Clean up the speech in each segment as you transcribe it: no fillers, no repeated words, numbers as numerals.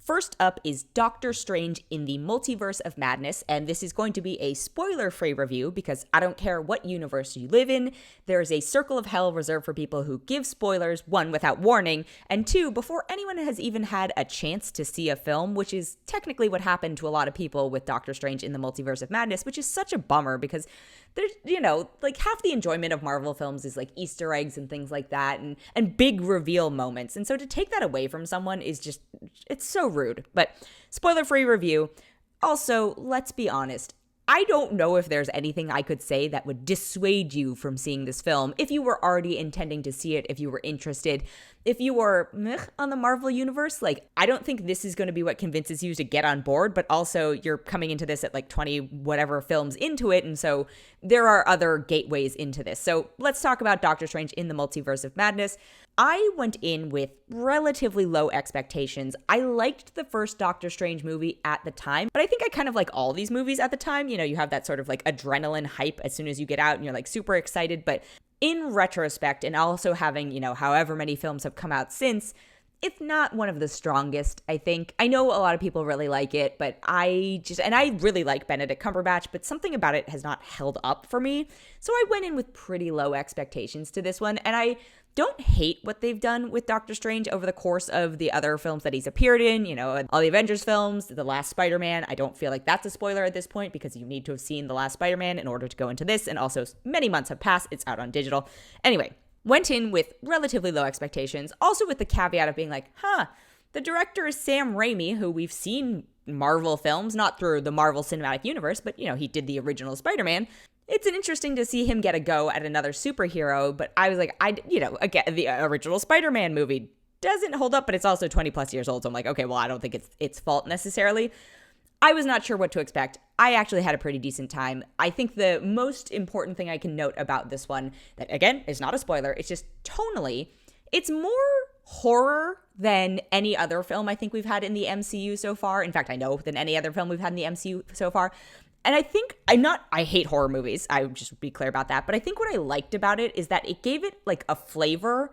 First up is Doctor Strange in the Multiverse of Madness, and this is going to be a spoiler-free review because I don't care what universe you live in, there is a circle of hell reserved for people who give spoilers, one, without warning, and two, before anyone has even had a chance to see a film, which is technically what happened to a lot of people with Doctor Strange in the Multiverse of Madness, which is such a bummer because there's, like half the enjoyment of Marvel films is like Easter eggs and things like that and big reveal moments. And so to take that away from someone is just, it's so rude. But spoiler-free review. Also, let's be honest. I don't know if there's anything I could say that would dissuade you from seeing this film if you were already intending to see it, if you were interested, if you were on the Marvel universe. Like, I don't think this is going to be what convinces you to get on board, but also you're coming into this at like 20 whatever films into it, and so there are other gateways into this. So let's talk about Doctor Strange in the Multiverse of Madness. I went in with relatively low expectations. I liked the first Doctor Strange movie at the time, but I think I kind of like all these movies at the time. You have that sort of like adrenaline hype as soon as you get out and you're like super excited. But in retrospect, and also having, however many films have come out since, it's not one of the strongest, I think. I know a lot of people really like it, but I really like Benedict Cumberbatch, but something about it has not held up for me. So I went in with pretty low expectations to this one, and I don't hate what they've done with Doctor Strange over the course of the other films that he's appeared in, all the Avengers films, the last Spider-Man. I don't feel like that's a spoiler at this point because you need to have seen the last Spider-Man in order to go into this, and also many months have passed. It's out on digital. Anyway, went in with relatively low expectations, also with the caveat of being like, the director is Sam Raimi, who we've seen Marvel films, not through the Marvel Cinematic Universe, but, he did the original Spider-Man. It's interesting to see him get a go at another superhero, but I was like, again, the original Spider-Man movie doesn't hold up, but it's also 20 plus years old, so I'm like, okay, well, I don't think it's its fault necessarily. I was not sure what to expect. I actually had a pretty decent time. I think the most important thing I can note about this one, that again, is not a spoiler, it's just tonally, it's more horror than any other film I think we've had in the MCU so far. In fact, I know than any other film we've had in the MCU so far. And I think I hate horror movies. I would just be clear about that. But I think what I liked about it is that it gave it like a flavor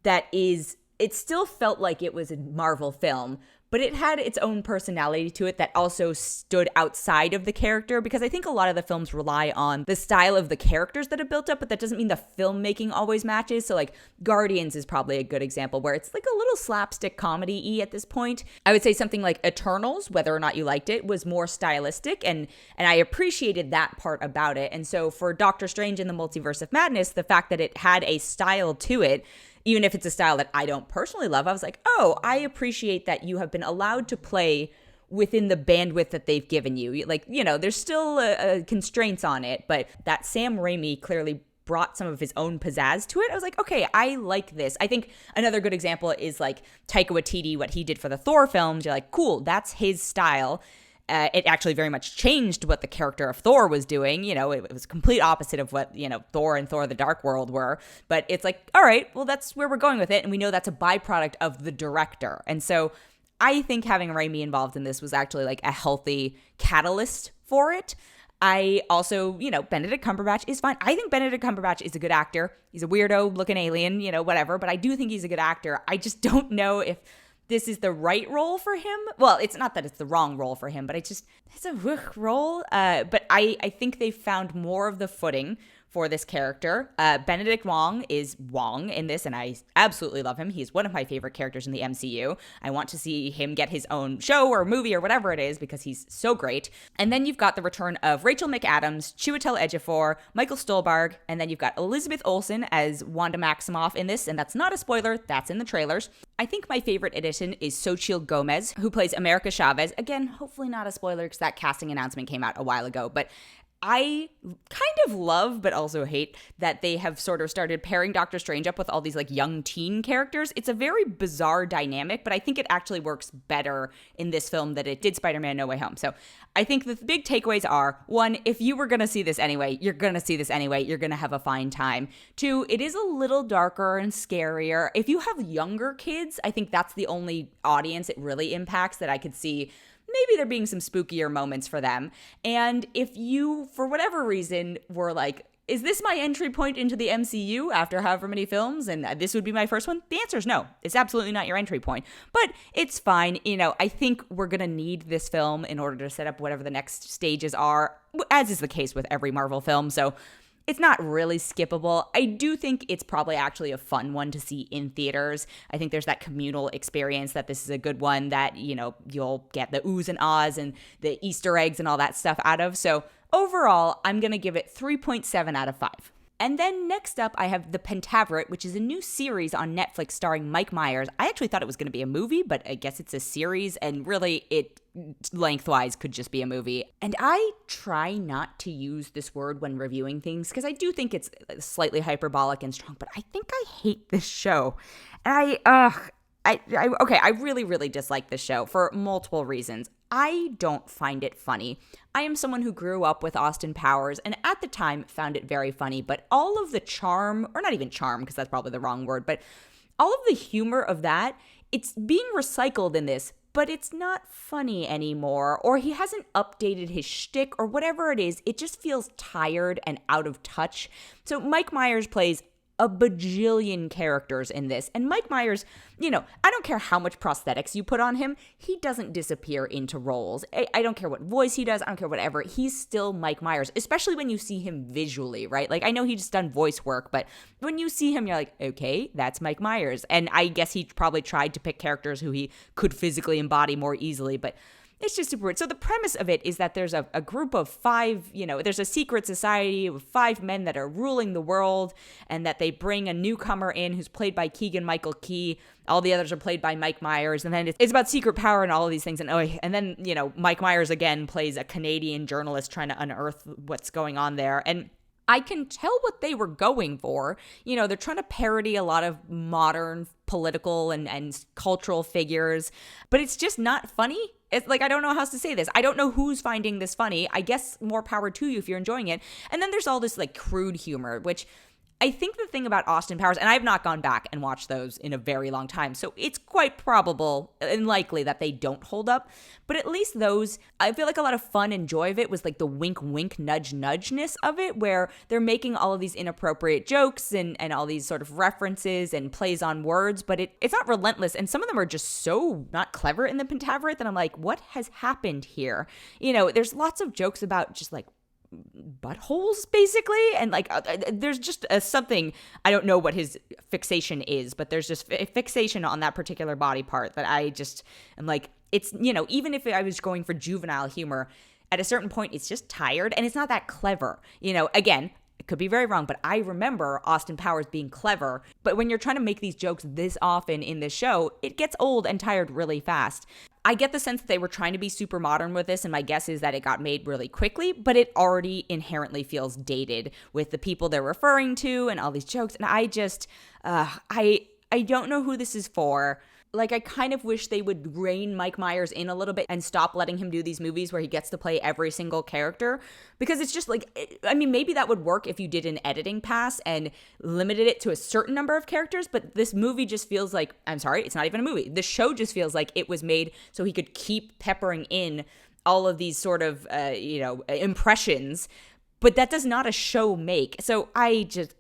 that it still felt like it was a Marvel film, but it had its own personality to it that also stood outside of the character, because I think a lot of the films rely on the style of the characters that are built up, but that doesn't mean the filmmaking always matches. So like Guardians is probably a good example where it's like a little slapstick comedy-y at this point. I would say something like Eternals, whether or not you liked it, was more stylistic, and I appreciated that part about it. And so for Doctor Strange in the Multiverse of Madness, the fact that it had a style to it, even if it's a style that I don't personally love, I was like, oh, I appreciate that you have been allowed to play within the bandwidth that they've given you. Like, there's still constraints on it, but that Sam Raimi clearly brought some of his own pizzazz to it. I was like, okay, I like this. I think another good example is like Taika Waititi, what he did for the Thor films. You're like, cool, that's his style. It actually very much changed what the character of Thor was doing. It was complete opposite of what, Thor and Thor the Dark World were. But it's like, all right, well, that's where we're going with it. And we know that's a byproduct of the director. And so I think having Raimi involved in this was actually like a healthy catalyst for it. I also, Benedict Cumberbatch is fine. I think Benedict Cumberbatch is a good actor. He's a weirdo looking alien, whatever. But I do think he's a good actor. I just don't know if this is the right role for him. Well, it's not that it's the wrong role for him, but it's a role. But I think they found more of the footing for this character. Benedict Wong is Wong in this, and I absolutely love him. He's one of my favorite characters in the MCU. I want to see him get his own show or movie or whatever it is because he's so great. And then you've got the return of Rachel McAdams, Chiwitel Ejiofor, Michael Stuhlbarg, and then you've got Elizabeth Olsen as Wanda Maximoff in this, and that's not a spoiler, that's in the trailers. I think my favorite addition is Xochitl Gomez, who plays America Chavez. Again, hopefully not a spoiler because that casting announcement came out a while ago, but I kind of love, but also hate, that they have sort of started pairing Doctor Strange up with all these like young teen characters. It's a very bizarre dynamic, but I think it actually works better in this film than it did Spider-Man No Way Home. So I think the big takeaways are, one, if you were going to see this anyway, you're going to see this anyway. You're going to have a fine time. Two, it is a little darker and scarier. If you have younger kids, I think that's the only audience it really impacts that I could see maybe there being some spookier moments for them. And if you, for whatever reason, were like is this my entry point into the MCU after however many films, and this would be my first one? The answer is no. It's absolutely not your entry point. But it's fine. I think we're going to need this film in order to set up whatever the next stages are, as is the case with every Marvel film. So it's not really skippable. I do think it's probably actually a fun one to see in theaters. I think there's that communal experience that this is a good one that, you'll get the oohs and ahs and the Easter eggs and all that stuff out of. So overall, I'm going to give it 3.7 out of 5. And then next up, I have The Pentaverate, which is a new series on Netflix starring Mike Meyers. I actually thought it was going to be a movie, but I guess it's a series, and really it lengthwise could just be a movie. And I try not to use this word when reviewing things because I do think it's slightly hyperbolic and strong, but I think I hate this show. And I really, really dislike this show for multiple reasons. I don't find it funny. I am someone who grew up with Austin Powers and at the time found it very funny, but all of the charm, or not even charm because that's probably the wrong word, but all of the humor of that, it's being recycled in this, but it's not funny anymore, or he hasn't updated his shtick or whatever it is. It just feels tired and out of touch. So Mike Meyers plays a bajillion characters in this. And Mike Meyers, I don't care how much prosthetics you put on him, he doesn't disappear into roles. I don't care what voice he does, I don't care whatever. He's still Mike Meyers, especially when you see him visually, right? Like, I know he's done voice work, but when you see him, you're like, okay, that's Mike Meyers. And I guess he probably tried to pick characters who he could physically embody more easily, but it's just super weird. So the premise of it is that there's a group of 5, there's a secret society of 5 men that are ruling the world, and that they bring a newcomer in who's played by Keegan-Michael Key. All the others are played by Mike Meyers. And then it's about secret power and all of these things. And then, Mike Meyers again plays a Canadian journalist trying to unearth what's going on there. And I can tell what they were going for. They're trying to parody a lot of modern political and cultural figures, but it's just not funny. It's like, I don't know how else to say this. I don't know who's finding this funny. I guess more power to you if you're enjoying it. And then there's all this like crude humor, which I think the thing about Austin Powers, and I have not gone back and watched those in a very long time, so it's quite probable and likely that they don't hold up. But at least those, I feel like a lot of fun and joy of it was like the wink, wink, nudge, nudgeness of it, where they're making all of these inappropriate jokes and all these sort of references and plays on words, but it's not relentless. And some of them are just so not clever in the Pentaverate that I'm like, what has happened here? There's lots of jokes about just like buttholes basically, and like there's just something, I don't know what his fixation is, but there's just a fixation on that particular body part that I just am like, it's even if I was going for juvenile humor, at a certain point it's just tired and it's not that clever. Again, it could be very wrong, but I remember Austin Powers being clever. But when you're trying to make these jokes this often in this show, it gets old and tired really fast. I get the sense that they were trying to be super modern with this, and my guess is that it got made really quickly, but it already inherently feels dated with the people they're referring to and all these jokes. And I just, I don't know who this is for. Like, I kind of wish they would rein Mike Meyers in a little bit and stop letting him do these movies where he gets to play every single character, because it's just like, maybe that would work if you did an editing pass and limited it to a certain number of characters, but this movie just feels like, I'm sorry, it's not even a movie. The show just feels like it was made so he could keep peppering in all of these sort of, impressions. But that does not a show make. So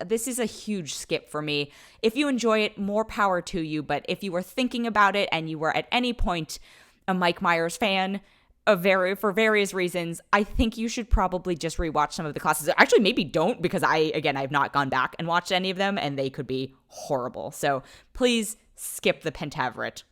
this is a huge skip for me. If you enjoy it, more power to you. But if you were thinking about it and you were at any point a Mike Meyers fan for various reasons, I think you should probably just rewatch some of the classes. Actually, maybe don't, because I've not gone back and watched any of them and they could be horrible. So please skip the Pentaverate.